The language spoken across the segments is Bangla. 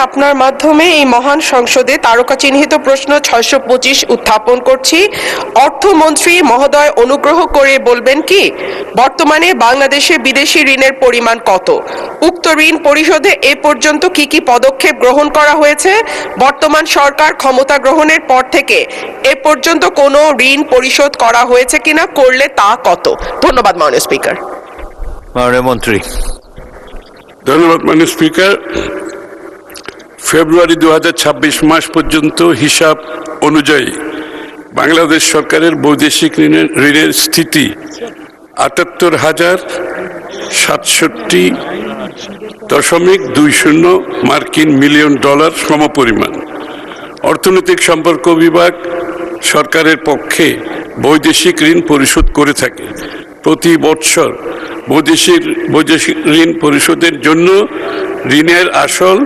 আপনার মাধ্যমে এই মহান সংসদে তারকা চিহ্নিত প্রশ্ন 625 উত্থাপন করছি। অর্থমন্ত্রী মহোদয় অনুগ্রহ করে বলবেন কি বর্তমানে বাংলাদেশে বিদেশি ঋণের পরিমাণ কত? উক্ত ঋণ পরিশোধে এ পর্যন্ত কি কি পদক্ষেপ গ্রহণ করা হয়েছে? বর্তমান সরকার ক্ষমতা গ্রহণের পর থেকে এ পর্যন্ত কোনো ঋণ পরিশোধ করা হয়েছে কিনা, করলে তা কত? ধন্যবাদ মাননীয় স্পিকার। মাননীয় মন্ত্রী। ধন্যবাদ মাননীয় স্পিকার। ফেব্রুয়ারি 2026 মাস পর্যন্ত হিসাব অনুযায়ী বাংলাদেশ সরকারের বৈদেশিক ঋণের স্থিতি 78,767.20 মার্কিন মিলিয়ন ডলার সমপরিমাণ। অর্থনৈতিক সম্পর্ক বিভাগ সরকারের পক্ষে বৈদেশিক ঋণ পরিশোধ করে থাকে। প্রতি বৎসর বৈদেশিক ঋণ পরিশোধের জন্য ঋণের আসল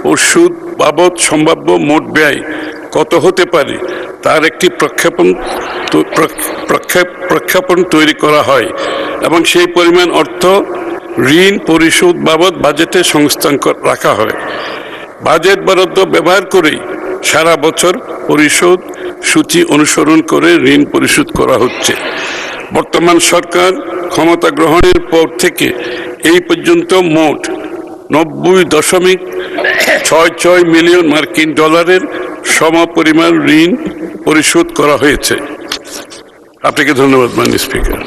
ও সুদ বাবদ সম্ভাব্য মোট ব্যয় কত হতে পারে তার একটি প্রক্ষেপণ তৈরি করা হয় এবং সেই পরিমাণ অর্থ ঋণ পরিশোধ বাবদ বাজেটে সংস্থান রাখা হয়। বাজেট বরাদ্দ ব্যবহার করেই সারা বছর পরিশোধ সূচি অনুসরণ করে ঋণ পরিশোধ করা হচ্ছে। বর্তমান সরকার ক্ষমতা গ্রহণের পর থেকে এই পর্যন্ত মোট 90.66 মিলিয়ন মার্কিন ডলারের সমপরিমাণ ঋণ পরিশোধ করা হয়েছে। আপনাকে ধন্যবাদ মাননীয় স্পিকার।